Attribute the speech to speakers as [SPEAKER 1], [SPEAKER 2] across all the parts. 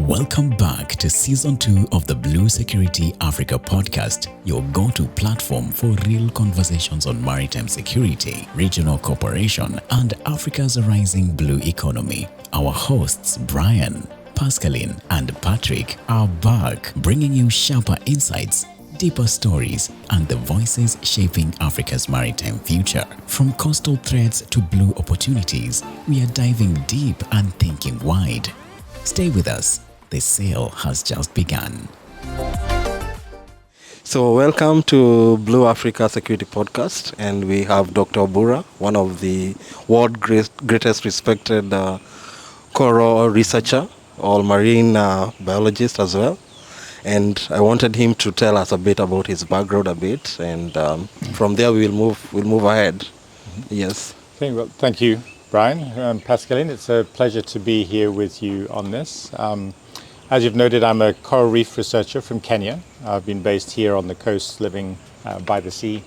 [SPEAKER 1] Welcome back to Season 2 of the Blue Security Africa podcast, your go-to platform for real conversations on maritime security, regional cooperation, and Africa's rising blue economy. Our hosts, Brian, Pascaline, and Patrick, are back, bringing you sharper insights, deeper stories, and the voices shaping Africa's maritime future. From coastal threats to blue opportunities, we are diving deep and thinking wide. Stay with us. The sail has just begun.
[SPEAKER 2] So welcome to Blue Africa Security Podcast, and we have Dr. Obura, one of the world's greatest respected coral researcher, or marine biologist as well. And I wanted him to tell us a bit about his background a bit, and from there we'll move ahead. Yes.
[SPEAKER 3] Okay, well, thank you, Brian and Pascaline. It's a pleasure to be here with you on this. As you've noted, I'm a coral reef researcher from Kenya. I've been based here on the coast, living by the sea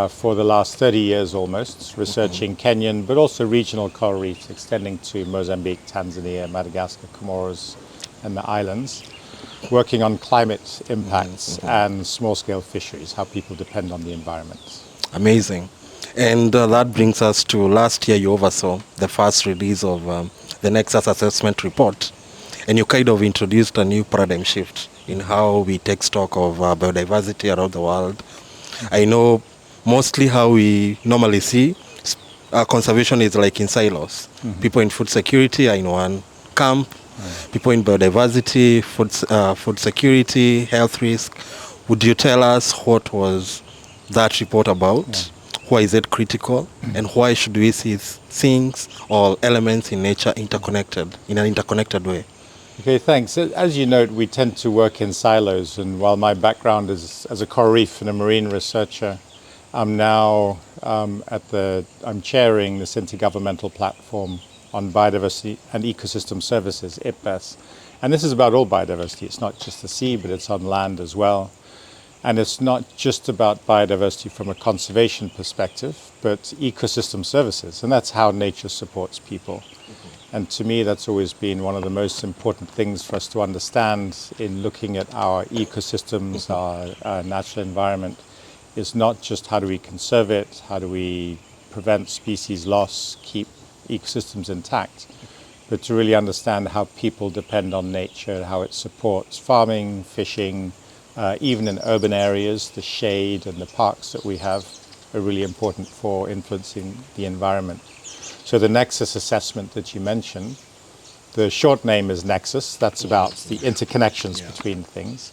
[SPEAKER 3] for the last 30 years almost, researching Kenyan, but also regional coral reefs extending to Mozambique, Tanzania, Madagascar, Comoros, and the islands, working on climate impacts and small-scale fisheries, how people depend on the environment.
[SPEAKER 2] Amazing. And that brings us to last year you oversaw the first release of the Nexus Assessment Report. And you kind of introduced a new paradigm shift in how we take stock of biodiversity around the world. I know mostly how we normally see conservation is like in silos. People in food security are in one camp. People in biodiversity, food security, health risk. Would you tell us what was that report about? Why is it critical? And why should we see things or elements in nature interconnected, in an interconnected way?
[SPEAKER 3] Okay, thanks. As you note, we tend to work in silos, and while my background is as a coral reef and a marine researcher, I'm now I'm chairing this intergovernmental platform on biodiversity and ecosystem services, IPBES. And this is about all biodiversity. It's not just the sea, but it's on land as well. And it's not just about biodiversity from a conservation perspective, but ecosystem services. And that's how nature supports people. And to me, that's always been one of the most important things for us to understand in looking at our ecosystems, our natural environment, is not just how do we conserve it, how do we prevent species loss, keep ecosystems intact, but to really understand how people depend on nature, how it supports farming, fishing, even in urban areas, the shade and the parks that we have are really important for influencing the environment. So the Nexus assessment that you mentioned, the short name is Nexus. That's about the interconnections between things.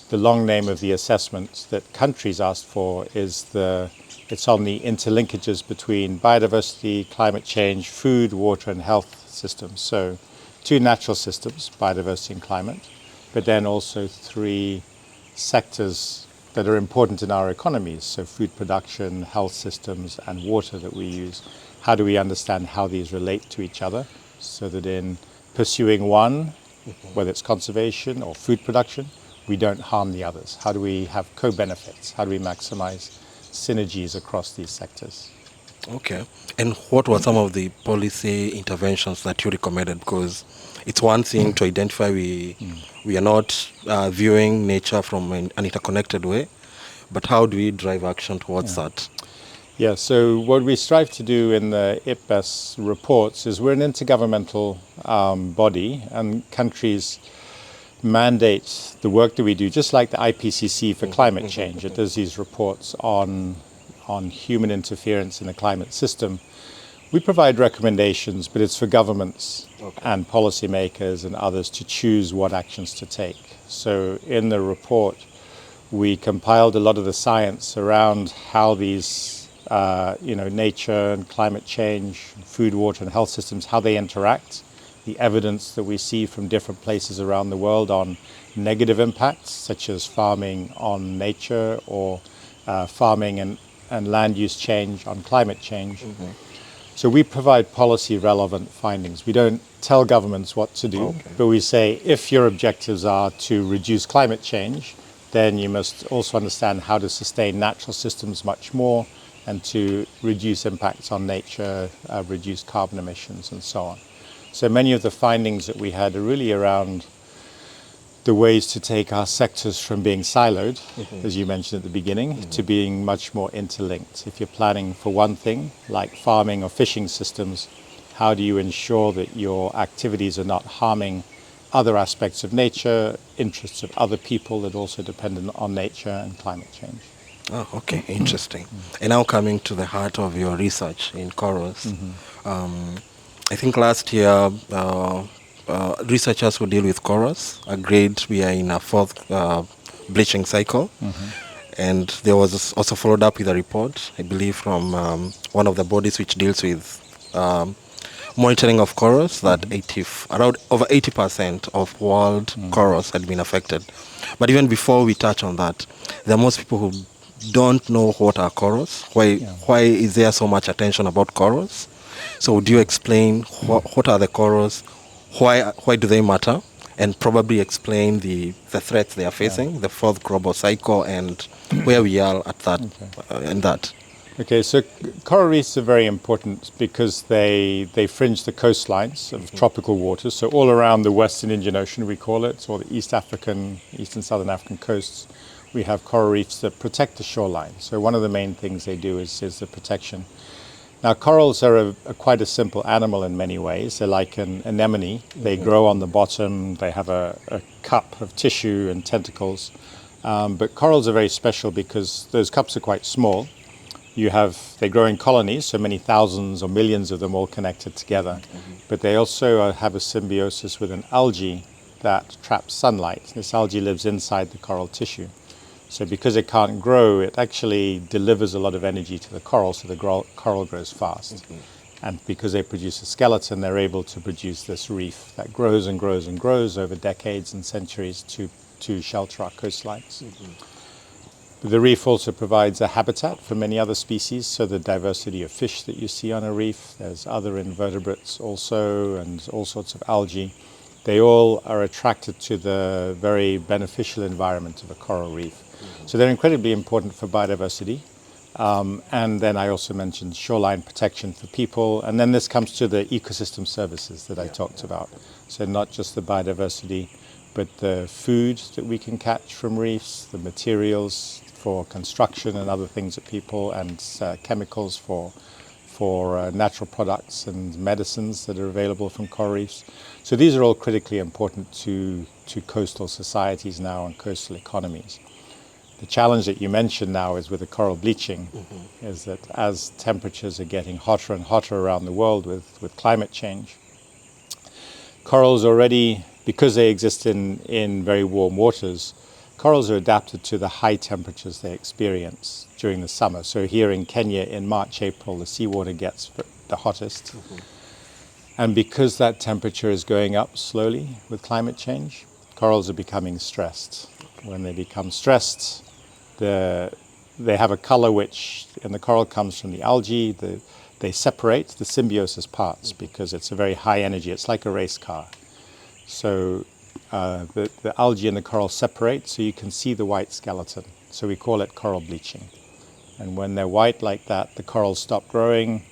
[SPEAKER 3] The long name of the assessment that countries asked for is it's on the interlinkages between biodiversity, climate change, food, water, and health systems. So 2 natural systems, biodiversity and climate, but then also 3 sectors that are important in our economies. So food production, health systems, and water that we use. How do we understand how these relate to each other so that in pursuing one, whether it's conservation or food production, we don't harm the others? How do we have co-benefits? How do we maximize synergies across these sectors?
[SPEAKER 2] Okay. And what were some of the policy interventions that you recommended? Because it's one thing to identify we are not viewing nature from an interconnected way, but how do we drive action towards that?
[SPEAKER 3] Yeah, so what we strive to do in the IPBES reports is we're an intergovernmental body, and countries mandate the work that we do, just like the IPCC for climate change. It does these reports on human interference in the climate system. We provide recommendations, but it's for governments and policymakers and others to choose what actions to take. So in the report, we compiled a lot of the science around how these nature and climate change, food, water, and health systems, how they interact, the evidence that we see from different places around the world on negative impacts, such as farming on nature or farming and land use change on climate change. So we provide policy relevant findings. We don't tell governments what to do, but we say if your objectives are to reduce climate change, then you must also understand how to sustain natural systems much more and to reduce impacts on nature, reduce carbon emissions and so on. So many of the findings that we had are really around the ways to take our sectors from being siloed, as you mentioned at the beginning, to being much more interlinked. If you're planning for one thing, like farming or fishing systems, how do you ensure that your activities are not harming other aspects of nature, interests of other people that also depend on nature and climate change?
[SPEAKER 2] Oh, okay, interesting. And now coming to the heart of your research in corals, I think last year researchers who deal with corals agreed we are in a fourth bleaching cycle. And there was also followed up with a report, I believe, from one of the bodies which deals with monitoring of corals, that around over 80% of world corals had been affected. But even before we touch on that, there are most people who don't know what are corals. Why is there so much attention about corals? So would you explain what are the corals, why do they matter, and probably explain the threats they are facing, the fourth global cycle, and where we are at that in that.
[SPEAKER 3] Okay, so coral reefs are very important because they fringe the coastlines of tropical waters. So all around the Western Indian Ocean, we call it, or the East and Southern African coasts, we have coral reefs that protect the shoreline. So one of the main things they do is the protection. Now, corals are quite a simple animal in many ways. They're like an anemone. They grow on the bottom. They have a cup of tissue and tentacles. But corals are very special because those cups are quite small. They grow in colonies, so many thousands or millions of them all connected together. But they also have a symbiosis with an algae that traps sunlight. This algae lives inside the coral tissue. So because it can't grow, it actually delivers a lot of energy to the coral, so the coral grows fast. And because they produce a skeleton, they're able to produce this reef that grows and grows and grows over decades and centuries to shelter our coastlines. The reef also provides a habitat for many other species, so the diversity of fish that you see on a reef, there's other invertebrates also, and all sorts of algae. They all are attracted to the very beneficial environment of a coral reef. So they're incredibly important for biodiversity. And then I also mentioned shoreline protection for people. And then this comes to the ecosystem services that I talked about. So not just the biodiversity, but the food that we can catch from reefs, the materials for construction and other things that people, and chemicals for natural products and medicines that are available from coral reefs. So these are all critically important to coastal societies now and coastal economies. The challenge that you mentioned now is with the coral bleaching, is that as temperatures are getting hotter and hotter around the world with climate change, corals already, because they exist in very warm waters, corals are adapted to the high temperatures they experience during the summer. So here in Kenya in March, April, the seawater gets the hottest. And because that temperature is going up slowly with climate change, corals are becoming stressed. When they become stressed, they have a color which, and the coral comes from the algae, they separate the symbiosis parts because it's a very high energy. It's like a race car. So the algae and the coral separate so you can see the white skeleton. So we call it coral bleaching. And when they're white like that, the corals stop growing,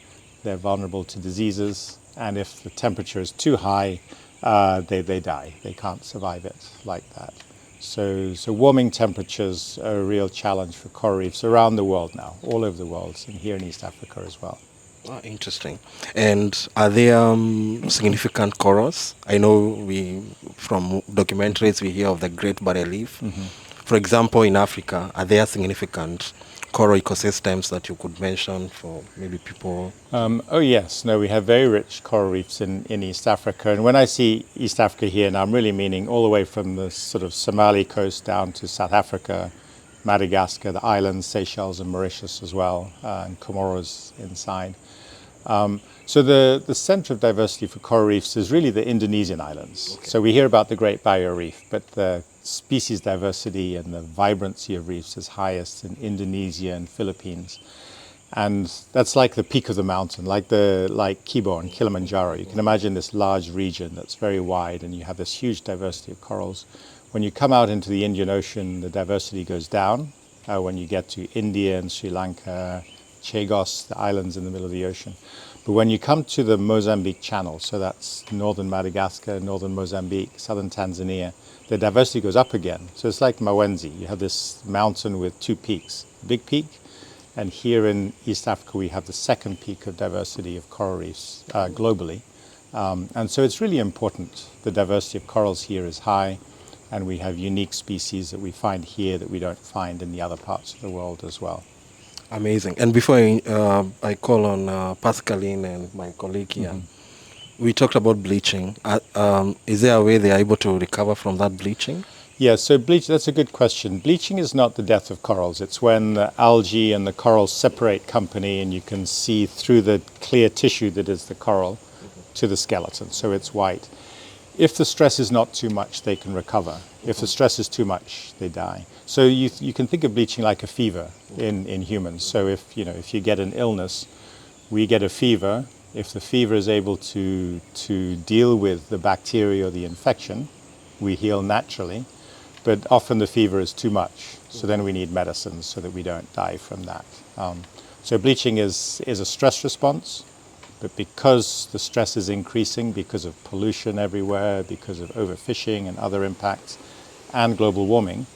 [SPEAKER 3] they're vulnerable to diseases, and if the temperature is too high, they die. They can't survive it like that. So warming temperatures are a real challenge for coral reefs around the world now, all over the world, and here in East Africa as well.
[SPEAKER 2] Oh, interesting. And are there significant corals? I know from documentaries we hear of the Great Barrier Reef. For example, in Africa, are there significant coral ecosystems that you could mention for maybe people?
[SPEAKER 3] Oh yes, no, we have very rich coral reefs in East Africa. And when I see East Africa here, now I'm really meaning all the way from the sort of Somali coast down to South Africa, Madagascar, the islands, Seychelles and Mauritius as well, and Comoros inside. So the center of diversity for coral reefs is really the Indonesian islands. Okay. So we hear about the Great Barrier Reef, but the species diversity and the vibrancy of reefs is highest in Indonesia and Philippines. And that's like the peak of the mountain, like Kibo and Kilimanjaro. You can imagine this large region that's very wide and you have this huge diversity of corals. When you come out into the Indian Ocean, the diversity goes down. When you get to India and Sri Lanka, Chagos, the islands in the middle of the ocean. But when you come to the Mozambique Channel, so that's northern Madagascar, northern Mozambique, southern Tanzania, the diversity goes up again. So it's like Mawenzi. You have this mountain with two peaks, a big peak, and here in East Africa we have the second peak of diversity of coral reefs globally. And so it's really important. The diversity of corals here is high, and we have unique species that we find here that we don't find in the other parts of the world as well.
[SPEAKER 2] Amazing. And before I call on Pascaline and my colleague here, we talked about bleaching. Is there a way they are able to recover from that bleaching?
[SPEAKER 3] Yeah, so that's a good question. Bleaching is not the death of corals. It's when the algae and the corals separate company and you can see through the clear tissue that is the coral to the skeleton, so it's white. If the stress is not too much, they can recover. If the stress is too much, they die. So you can think of bleaching like a fever in humans. So if you get an illness, we get a fever. If the fever is able to deal with the bacteria or the infection, we heal naturally. But often the fever is too much, so then we need medicines so that we don't die from that. So bleaching is a stress response, but because the stress is increasing because of pollution everywhere, because of overfishing and other impacts, and global warming,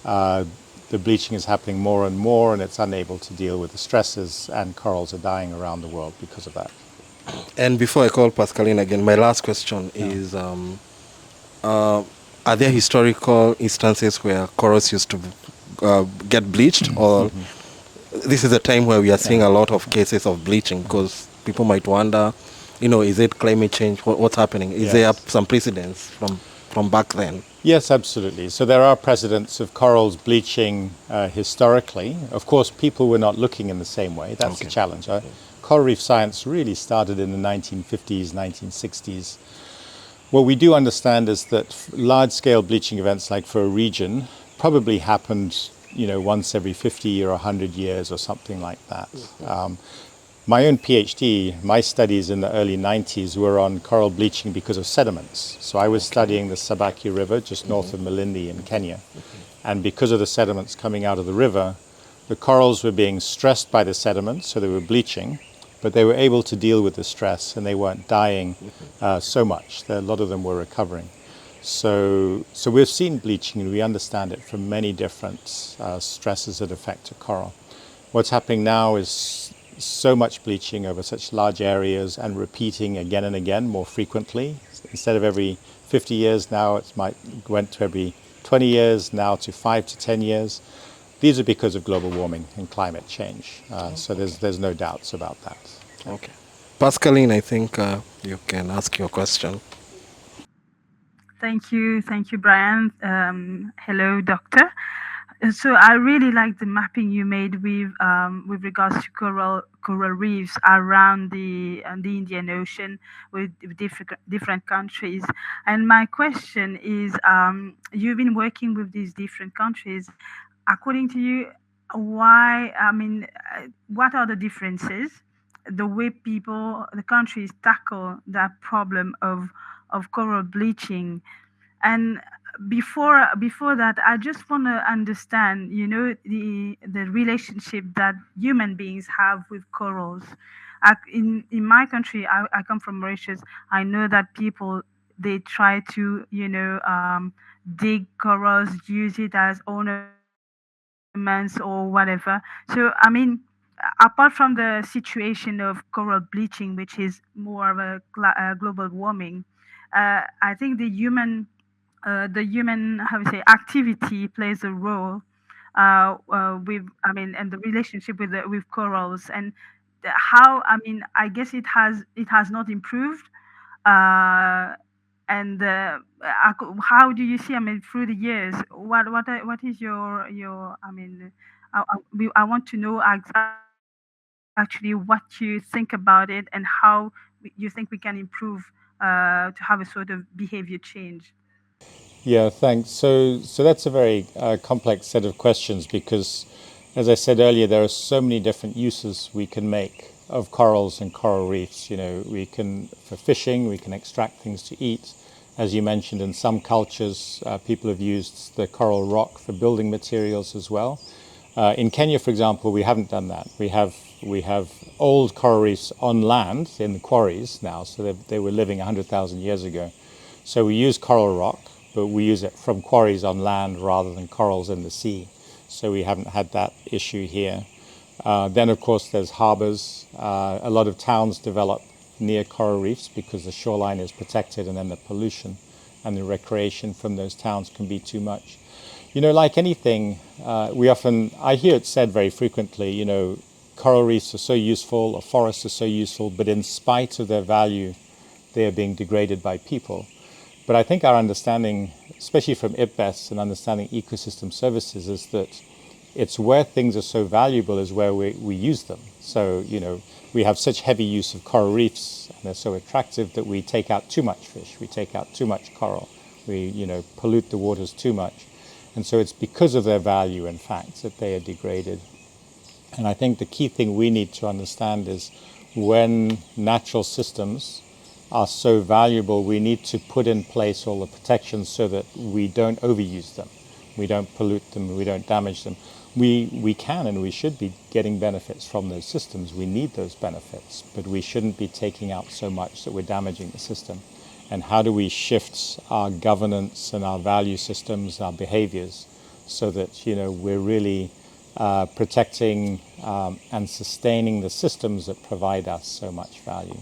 [SPEAKER 3] the bleaching is happening more and more, and it's unable to deal with the stresses, and corals are dying around the world because of that.
[SPEAKER 2] And before I call Pascaline again, my last question is, are there historical instances where corals used to get bleached, or this is a time where we are seeing a lot of cases of bleaching? Because people might wonder, is it climate change? What's happening? Is there some precedents from back then?
[SPEAKER 3] Yes, absolutely. So there are precedents of corals bleaching historically. Of course, people were not looking in the same way. That's the challenge. Coral reef science really started in the 1950s, 1960s. What we do understand is that large-scale bleaching events, like for a region, probably happened, once every 50 or 100 years or something like that. My own PhD, my studies in the early 90s were on coral bleaching because of sediments. So I was studying the Sabaki River just north of Malindi in Kenya. And because of the sediments coming out of the river, the corals were being stressed by the sediments, so they were bleaching, but they were able to deal with the stress and they weren't dying so much. A lot of them were recovering. So we've seen bleaching and we understand it from many different stresses that affect a coral. What's happening now is so much bleaching over such large areas and repeating again and again more frequently. Instead of every 50 years now, went to every 20 years, now to 5 to 10 years. These are because of global warming and climate change. So there's no doubts about that.
[SPEAKER 2] Okay. Pascaline, I think you can ask your question.
[SPEAKER 4] Thank you, Brian. Hello, Doctor. So I really like the mapping you made with regards to coral reefs around the Indian Ocean with different countries. And my question is, you've been working with these different countries. According to you, why? What are the differences? The way the countries tackle that problem of coral bleaching. And before that, I just want to understand, the relationship that human beings have with corals. In my country, I come from Mauritius. I know that people, they try to dig corals, use it as ornaments or whatever. So apart from the situation of coral bleaching, which is more of a global warming, I think the human how we say activity plays a role and the relationship with corals, and how I guess it has not improved. And how do you see, through the years, what is your I want to know actually what you think about it and how you think we can improve to have a sort of behavior change.
[SPEAKER 3] Yeah, thanks. So that's a very complex set of questions because, as I said earlier, there are so many different uses we can make of corals and coral reefs. We can, for fishing, we can extract things to eat. As you mentioned, in some cultures, people have used the coral rock for building materials as well. In Kenya, for example, we haven't done that. We have We have old coral reefs on land in the quarries now, so they were living 100,000 years ago. So we use coral rock, but we use it from quarries on land rather than corals in the sea. So we haven't had that issue here. Then, of course, there's harbors. A lot of towns develop near coral reefs because the shoreline is protected, and then the pollution and the recreation from those towns can be too much. You know, like anything, I hear it said very frequently, you know, coral reefs are so useful, or forests are so useful, but in spite of their value, they are being degraded by people. But I think our understanding, especially from IPBES and understanding ecosystem services, is that it's where things are so valuable is where we use them. So, you know, we have such heavy use of coral reefs, and they're so attractive that we take out too much fish, we take out too much coral, we, you know, pollute the waters too much. And so it's because of their value, in fact, that they are degraded. And I think the key thing we need to understand is when natural systems are so valuable, we need to put in place all the protections so that we don't overuse them, we don't pollute them, we don't damage them. We can and we should be getting benefits from those systems. We need those benefits, but we shouldn't be taking out so much that we're damaging the system. And how do we shift our governance and our value systems, our behaviors, so that, you know, we're really protecting and sustaining the systems that provide us so much value.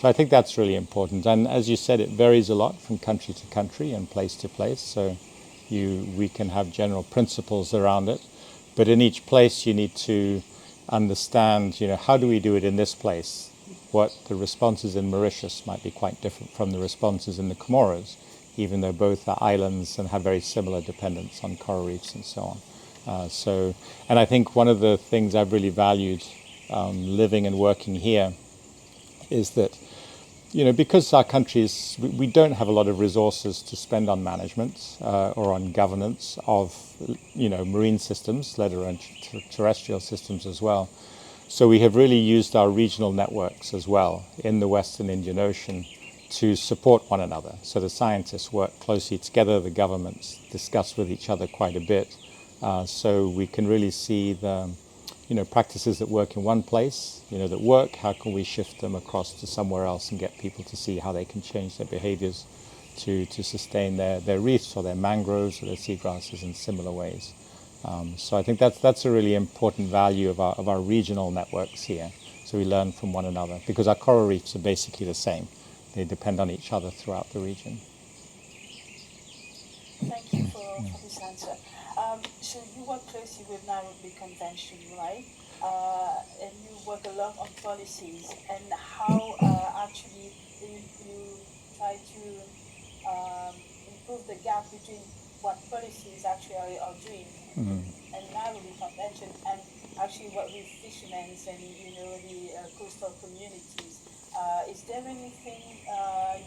[SPEAKER 3] So I think that's really important. And as you said, it varies a lot from country to country and place to place. So we can have general principles around it. But in each place, you need to understand, you know, how do we do it in this place? What the responses in Mauritius might be quite different from the responses in the Comoros, even though both are islands and have very similar dependence on coral reefs and so on. And I think one of the things I've really valued living and working here is that, you know, because our countries, we don't have a lot of resources to spend on management or on governance of, you know, marine systems, let alone terrestrial systems as well. So we have really used our regional networks as well in the Western Indian Ocean to support one another. So the scientists work closely together, the governments discuss with each other quite a bit. So we can really see the, you know, practices that work in one place, you know, that work, how can we shift them across to somewhere else and get people to see how they can change their behaviors to sustain their reefs or their mangroves or their seagrasses in similar ways. So I think that's a really important value of our regional networks here. So we learn from one another because our coral reefs are basically the same. They depend on each other throughout the region.
[SPEAKER 5] Thank you for this answer. So you work closely with Nairobi Convention, right? And you work along on policies and how actually you try to improve the gap between what policies actually are doing and Nairobi Convention and actually what with fishermen and, you know, the coastal communities. Is there anything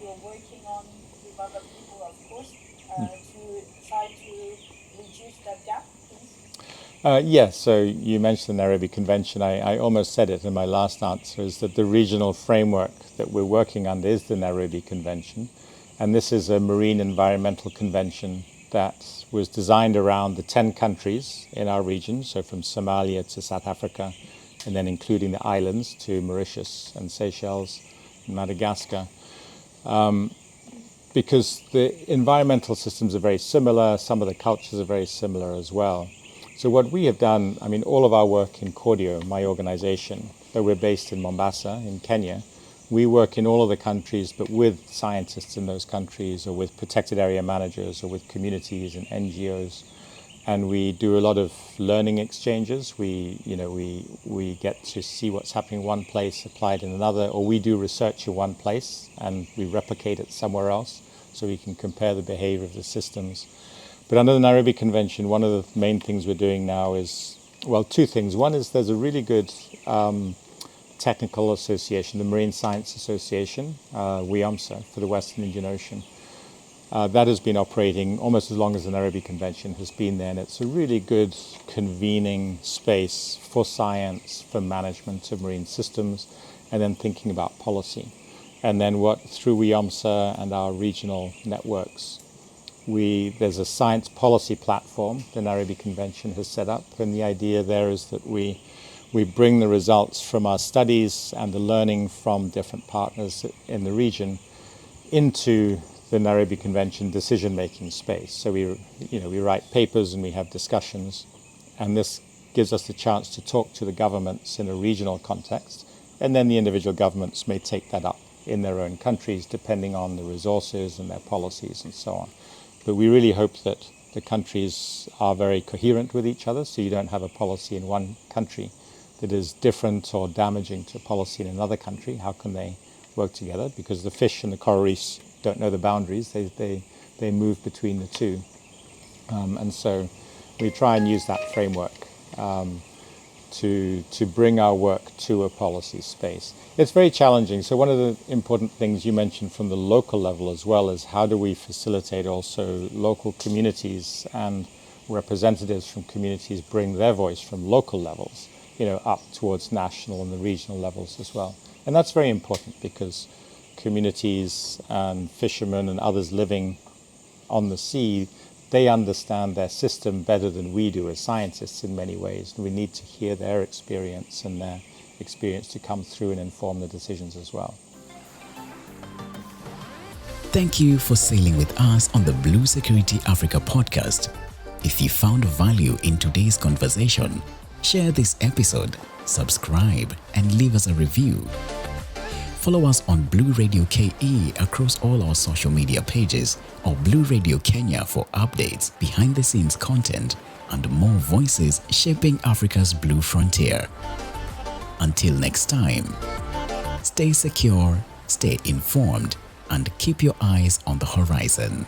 [SPEAKER 5] you're working on with other people, of course, to try to reduce that gap, please?
[SPEAKER 3] Yes, so you mentioned the Nairobi Convention. I almost said it in my last answer, is that the regional framework that we're working under is the Nairobi Convention. And this is a marine environmental convention that was designed around the 10 countries in our region, so from Somalia to South Africa, and then including the islands to Mauritius and Seychelles and Madagascar. Because the environmental systems are very similar, some of the cultures are very similar as well. So what we have done, I mean, all of our work in Cordio, my organization, though we're based in Mombasa in Kenya, we work in all of the countries, but with scientists in those countries or with protected area managers or with communities and NGOs. And we do a lot of learning exchanges. We get to see what's happening in one place, applied in another, or we do research in one place and we replicate it somewhere else so we can compare the behavior of the systems. But under the Nairobi Convention, one of the main things we're doing now is, well, two things. One is there's a really good technical association, the Marine Science Association, WIOMSA, for the Western Indian Ocean. That has been operating almost as long as the Nairobi Convention has been there, and it's a really good convening space for science, for management of marine systems, and then thinking about policy. And then through WIOMSA and our regional networks, there's a science policy platform the Nairobi Convention has set up, and the idea there is that we we bring the results from our studies and the learning from different partners in the region into the Nairobi Convention decision-making space. So we write papers and we have discussions, and this gives us the chance to talk to the governments in a regional context, and then the individual governments may take that up in their own countries depending on the resources and their policies and so on. But we really hope that the countries are very coherent with each other, so you don't have a policy in one country that is different or damaging to policy in another country. How can they work together? Because the fish and the coral reefs don't know the boundaries. They move between the two. And so we try and use that framework to bring our work to a policy space. It's very challenging. So one of the important things you mentioned from the local level as well is how do we facilitate also local communities and representatives from communities bring their voice from local levels, up towards national and the regional levels as well. And that's very important because communities and fishermen and others living on the sea, they understand their system better than we do as scientists in many ways. And we need to hear their experience and their experience to come through and inform the decisions as well.
[SPEAKER 1] Thank you for sailing with us on the Blue Security Africa podcast. If you found value in today's conversation, share this episode, subscribe, and leave us a review. Follow us on Blue Radio KE across all our social media pages or Blue Radio Kenya for updates, behind-the-scenes content, and more voices shaping Africa's blue frontier. Until next time, stay secure, stay informed, and keep your eyes on the horizon.